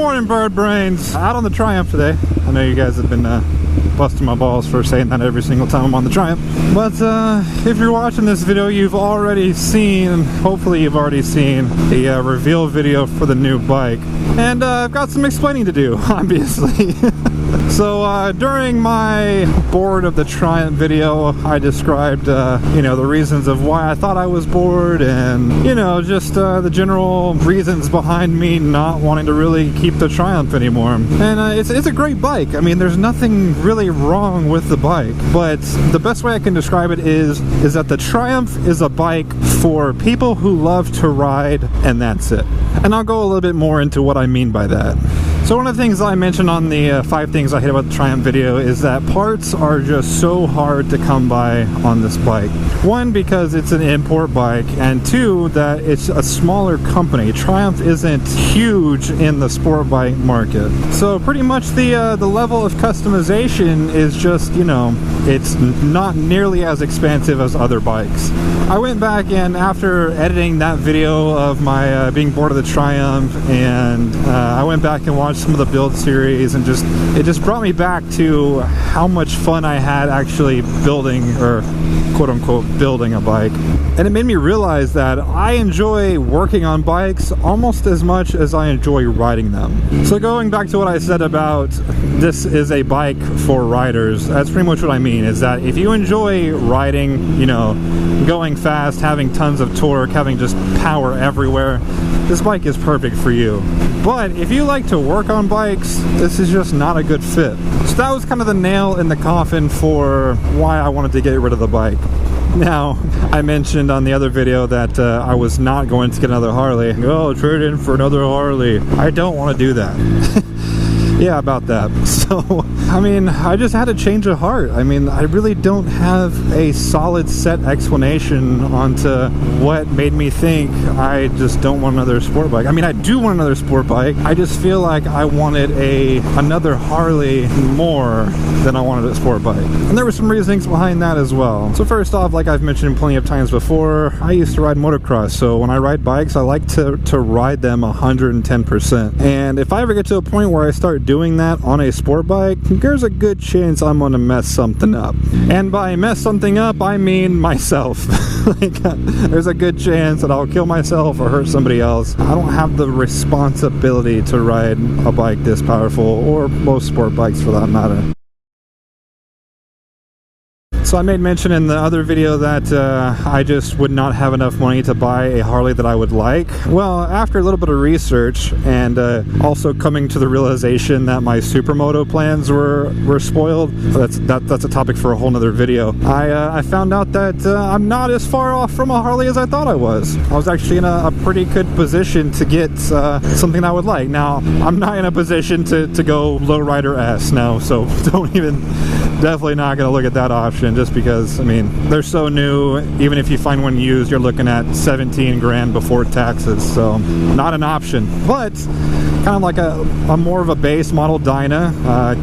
morning, bird brains. Out on the Triumph today. I know you guys have been busting my balls for saying that every single time I'm on the Triumph. But if you're watching this video, you've already seen, hopefully you've already seen, a reveal video for the new bike. And I've got some explaining to do, obviously. So during my bored of the Triumph video, I described, you know, the reasons of why I thought I was bored and, you know, just the general reasons behind me not wanting to really keep the Triumph anymore. And it's a great bike. I mean, there's nothing really wrong with the bike, but the best way I can describe it is that the Triumph is a bike for people who love to ride, and that's it. And I'll go a little bit more into what I mean by that. So one of the things I mentioned on the 5 things I hate about the Triumph video is that parts are just so hard to come by on this bike. One, because it's an import bike, and two, that it's a smaller company. Triumph isn't huge in the sport bike market. So pretty much the level of customization is just, you know, it's not nearly as expansive as other bikes. I went back and after editing that video of my being bored of the Triumph, and I went back and watched some of the build series, and it just brought me back to how much fun I had actually building, or quote unquote building, a bike. And it made me realize that I enjoy working on bikes almost as much as I enjoy riding them. So going back to what I said about this is a bike for riders, that's pretty much what I mean, is that if you enjoy riding, you know, going fast, having tons of torque, having just power everywhere, this bike is perfect for you. But if you like to work on bikes, this is just not a good fit. So that was kind of the nail in the coffin for why I wanted to get rid of the bike. Now, I mentioned on the other video that I was not going to get another Harley. Oh, trade in for another Harley. I don't want to do that. Yeah, about that. So, I mean, I just had a change of heart. I mean, I really don't have a solid set explanation onto what made me think I just don't want another sport bike. I mean, I do want another sport bike. I just feel like I wanted another Harley more than I wanted a sport bike. And there were some reasons behind that as well. So first off, like I've mentioned plenty of times before, I used to ride motocross. So when I ride bikes, I like to ride them 110%. And if I ever get to a point where I start doing that on a sport bike, there's a good chance I'm gonna mess something up. And by mess something up, I mean myself. Like, there's a good chance that I'll kill myself or hurt somebody else. I don't have the responsibility to ride a bike this powerful, or most sport bikes for that matter. So I made mention in the other video that I just would not have enough money to buy a Harley that I would like. Well, after a little bit of research and also coming to the realization that my supermoto plans were spoiled, that's a topic for a whole nother video. I found out that I'm not as far off from a Harley as I thought I was. I was actually in a pretty good position to get something I would like. Now, I'm not in a position to go lowrider S now, so definitely not going to look at that option, just because, I mean, they're so new. Even if you find one used, you're looking at 17 grand before taxes, so not an option. But kind of like a more of a base model Dyna,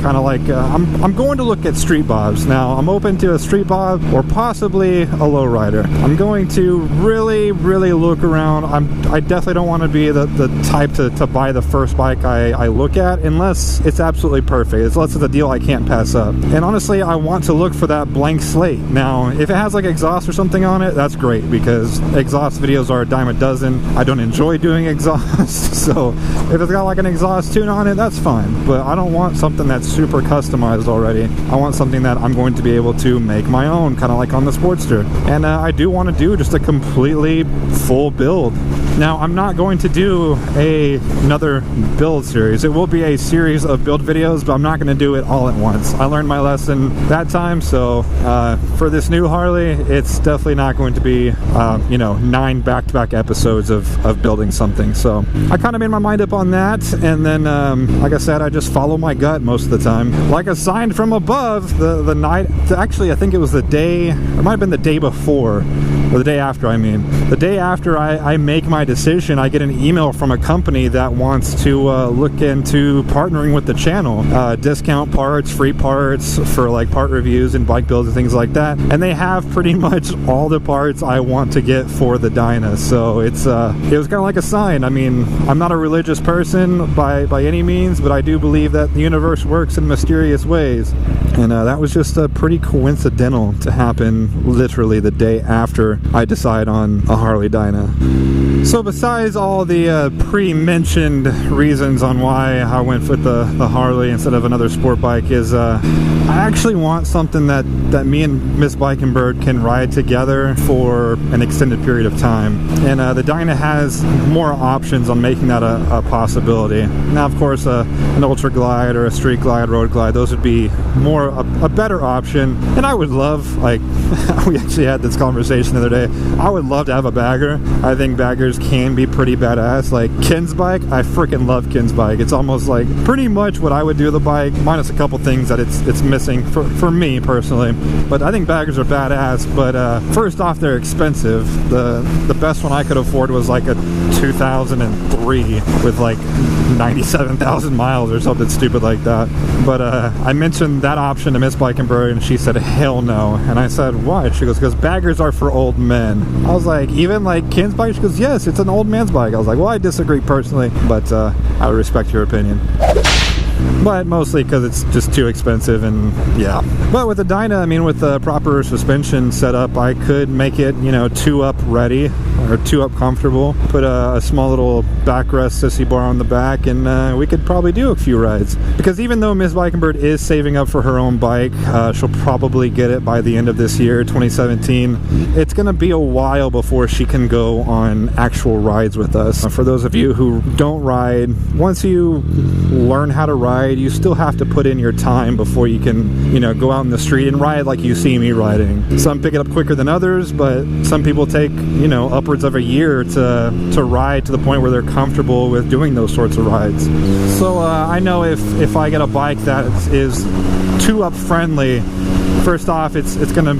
kind of like I'm going to look at street bobs. Now, I'm open to a street bob or possibly a lowrider. I'm going to really look around. I definitely don't want to be the type to buy the first bike I look at, unless it's absolutely perfect, unless it's a deal I can't pass up. And honestly, I want to look for that blank slate. Now, if it has like exhaust or something on it, that's great, because exhaust videos are a dime a dozen. I don't enjoy doing exhaust, so if it's got like an exhaust tune on it, that's fine. But I don't want something that's super customized already. I want something that I'm going to be able to make my own, kind of like on the Sportster. And I do want to do just a completely full build. Now, I'm not going to do another build series. It will be a series of build videos, but I'm not going to do it all at once. I learned my lesson that time, so for this new Harley, it's definitely not going to be you know, 9 back-to-back episodes of building something. So I kind of made my mind up on that, and then like I said, I just follow my gut most of the time. Like a sign from above, the night, actually I think it was the day, it might have been the day before, or the day after, I mean. The day after I make my decision, I get an email from a company that wants to look into partnering with the channel. Discount parts, free parts for like part reviews and bike builds and things like that. And they have pretty much all the parts I want to get for the Dyna. So it was kind of like a sign. I mean, I'm not a religious person by any means, but I do believe that the universe works in mysterious ways. And that was just pretty coincidental to happen literally the day after I decide on a Harley Dyna. So besides all the pre-mentioned reasons on why I went with the Harley instead of another sport bike is I actually want something that me and Miss Bikenbird can ride together for an extended period of time. And the Dyna has more options on making that a possibility. Now, of course, an Ultra Glide or a Street Glide, Road Glide, those would be more a better option. And I would love, like, we actually had this conversation the other day, I would love to have a bagger. I think baggers can be pretty badass. Like Ken's bike, I freaking love Ken's bike. It's almost like pretty much what I would do to the bike, minus a couple things that it's missing for me personally. But I think baggers are badass. But first off, they're expensive. The best one I could afford was like a 2003 with like 97,000 miles or something stupid like that. But I mentioned that option to Miss Bikenberg and she said hell no. And I said why? She goes, because baggers are for old men. I was like, even like Ken's bike? She goes, yes, it's an old man's bike. I was like, well, I disagree personally, but I would respect your opinion. But mostly because it's just too expensive, and yeah. But with the Dyna, I mean, with the proper suspension setup, I could make it, you know, 2-up ready or 2-up comfortable. Put a small little backrest sissy bar on the back, and we could probably do a few rides. Because even though Miss Bikenbird is saving up for her own bike, she'll probably get it by the end of this year, 2017. It's gonna be a while before she can go on actual rides with us. For those of you who don't ride, once you learn how to ride, you still have to put in your time before you can, you know, go out in the street and ride like you see me riding. Some pick it up quicker than others, but some people take, you know, upwards of a year to ride to the point where they're comfortable with doing those sorts of rides. So I know if I get a bike that is 2-up friendly, first off, it's gonna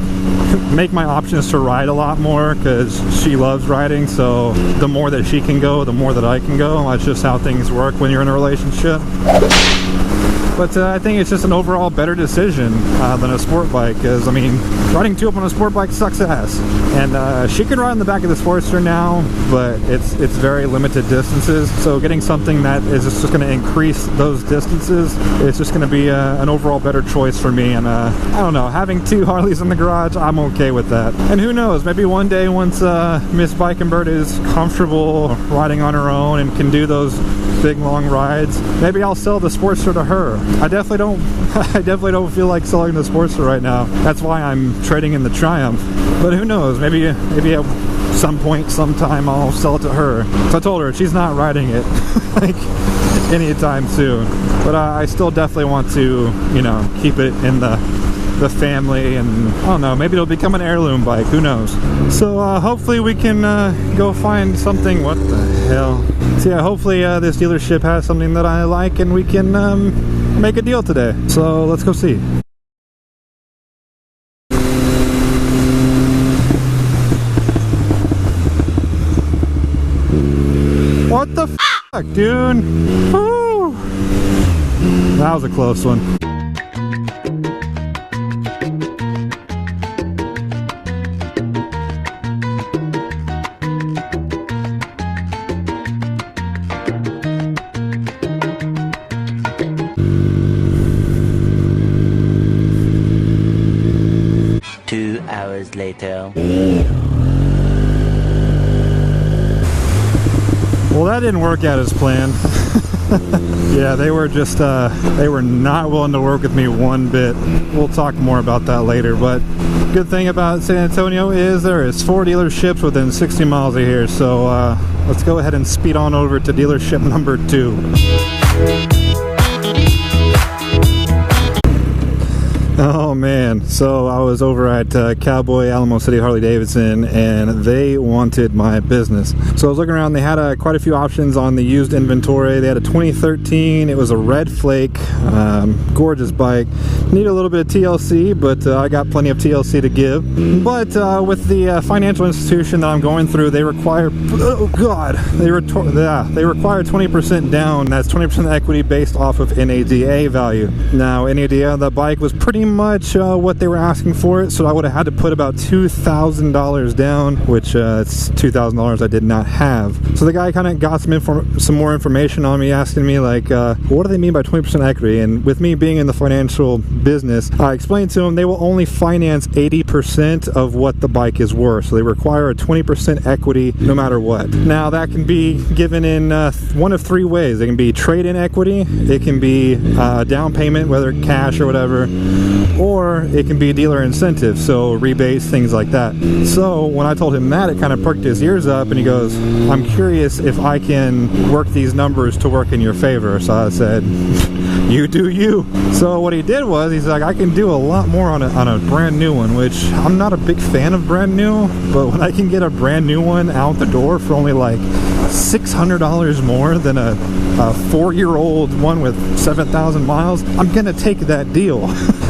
make my options to ride a lot more because she loves riding. So the more that she can go, the more that I can go. That's just how things work when you're in a relationship. But I think it's just an overall better decision than a sport bike, because I mean, riding 2-up on a sport bike sucks ass. And she can ride on the back of the Sportster now, but it's very limited distances. So getting something that is just going to increase those distances, it's just going to be an overall better choice for me. And I don't know, having 2 Harleys in the garage, I'm okay with that. And who knows, maybe one day once Miss Bikenbird is comfortable riding on her own and can do those big long rides, maybe I'll sell the Sportster to her. I definitely don't feel like selling the Sportster right now. That's why I'm trading in the Triumph. But who knows, maybe at some point, sometime, I'll sell it to her. So I told her she's not riding it like anytime soon. But I still definitely want to, you know, keep it in the family, and I don't know, maybe it'll become an heirloom bike, who knows. So hopefully we can go find something. What the hell? So yeah, hopefully this dealership has something that I like and we can make a deal today. So let's go see. What the fuck, dude? Woo! That was a close one. Later. Well, that didn't work out as planned. Yeah, they were just they were not willing to work with me one bit. We'll talk more about that later, but good thing about San Antonio is there is 4 dealerships within 60 miles of here, so let's go ahead and speed on over to dealership number 2. Oh man, so I was over at Cowboy Alamo City Harley Davidson and they wanted my business. So I was looking around, they had quite a few options on the used inventory. They had a 2013, it was a red flake, gorgeous bike. Need a little bit of TLC, but I got plenty of TLC to give. But with the financial institution that I'm going through, they require, oh god, they require 20% down. That's 20% equity based off of NADA value. Now NADA, the bike was pretty much what they were asking for it, so I would have had to put about $2,000 down, which it's $2,000 I did not have. So the guy kind of got some more information on me, asking me like, what do they mean by 20% equity? And with me being in the financial business, I explained to them they will only finance 80% of what the bike is worth, so they require a 20% equity no matter what. Now that can be given in one of three ways. It can be trade-in equity, it can be down payment, whether cash or whatever, or it can be dealer incentive, so rebates, things like that. So when I told him that, it kind of perked his ears up and he goes, I'm curious if I can work these numbers to work in your favor. So I said, you do you. So what he did was, he's like, I can do a lot more on a brand new one, which I'm not a big fan of brand new, but when I can get a brand new one out the door for only like $600 more than a 4-year-old one with 7,000 miles, I'm gonna take that deal.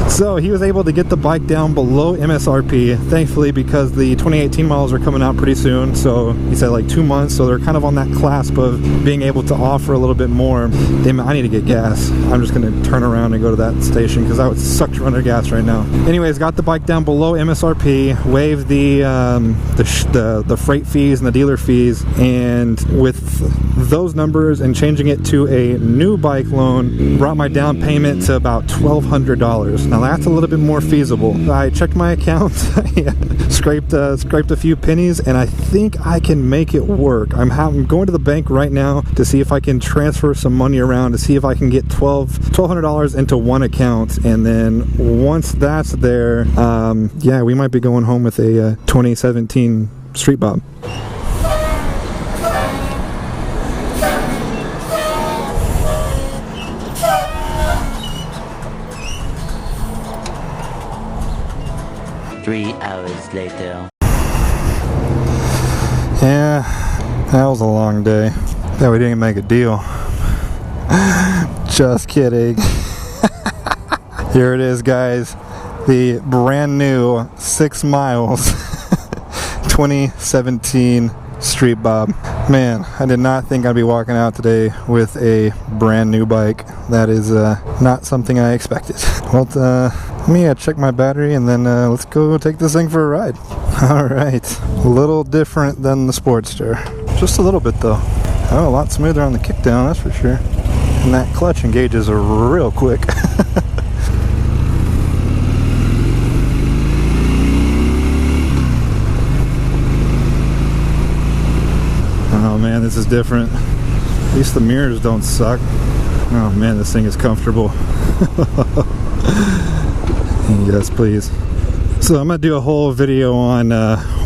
So he was able to get the bike down below MSRP, thankfully, because the 2018 models are coming out pretty soon. So he said like 2 months, so they're kind of on that clasp of being able to offer a little bit more. Damn it, I need to get gas. I'm just gonna turn around and go to that station because I would suck to run out of gas right now. Anyways, got the bike down below MSRP, waived the freight fees and the dealer fees, and with those numbers and changing it to a new bike loan, brought my down payment to about $1,200. Now that's a little bit more feasible. I checked my account, scraped a few pennies, and I think I can make it work. I'm going to the bank right now to see if I can transfer some money around to see if I can get $1,200 into one account, and then once that's there, yeah, we might be going home with a 2017 Street Bob. Three hours later. Yeah, that was a long day. Yeah, we didn't make a deal. Just kidding. Here it is, guys. The brand new 6 miles 2017 Street Bob. Man, I did not think I'd be walking out today with a brand new bike. That is not something I expected. Well, let me check my battery and then let's go take this thing for a ride. Alright, a little different than the Sportster. Just a little bit though. Oh, a lot smoother on the kickdown, that's for sure. And that clutch engages real quick. Oh man, this is different. At least the mirrors don't suck. Oh man, this thing is comfortable. Yes, please. So I'm going to do a whole video on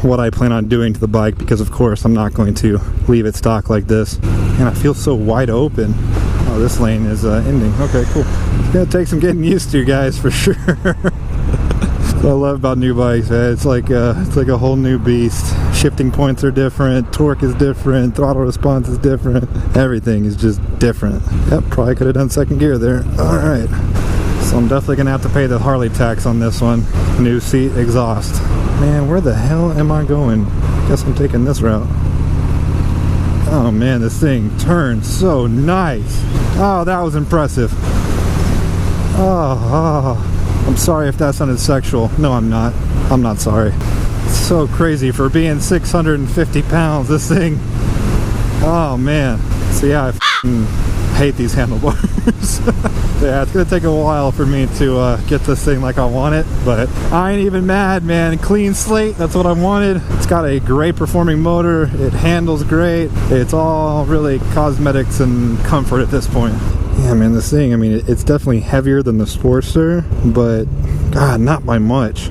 what I plan on doing to the bike, because of course I'm not going to leave it stock like this. And I feel so wide open. Oh, this lane is ending. Okay, cool. It's going to take some getting used to, guys, for sure. What I love about new bikes, man. It's like a whole new beast. Shifting points are different, torque is different, throttle response is different. Everything is just different. Yep, probably could have done second gear there. Alright. So I'm definitely going to have to pay the Harley tax on this one. New seat, exhaust. Man, where the hell am I going? Guess I'm taking this route. Oh man, this thing turns so nice. Oh, that was impressive. Oh, I'm sorry if that sounded sexual. No, I'm not. I'm not sorry. It's so crazy for being 650 pounds, this thing. Oh man. So yeah, I hate these handlebars. Yeah, it's gonna take a while for me to get this thing like I want it, but I ain't even mad, man. Clean slate, that's what I wanted. It's got a great performing motor, it handles great. It's all really cosmetics and comfort at this point. Yeah, man, this thing, I mean, it's definitely heavier than the Sportster, but God, not by much.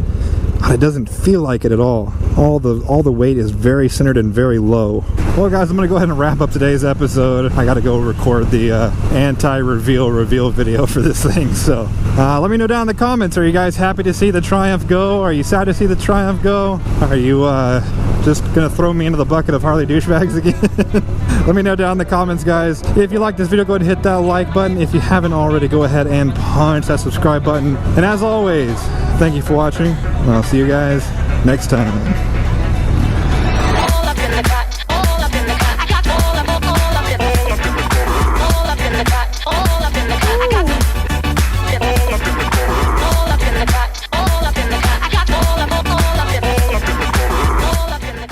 It doesn't feel like it at all. All the weight is very centered and very low. Well guys, I'm gonna go ahead and wrap up today's episode. I gotta go record the anti-reveal video for this thing. So let me know down in the comments, are you guys happy to see the Triumph go? Are you sad to see the Triumph go? Are you just gonna throw me into the bucket of Harley douchebags again? Let me know down in the comments, guys. If you like this video, go ahead and hit that like button. If you haven't already, go ahead and punch that subscribe button. And as always, thank you for watching. I'll see you guys next time.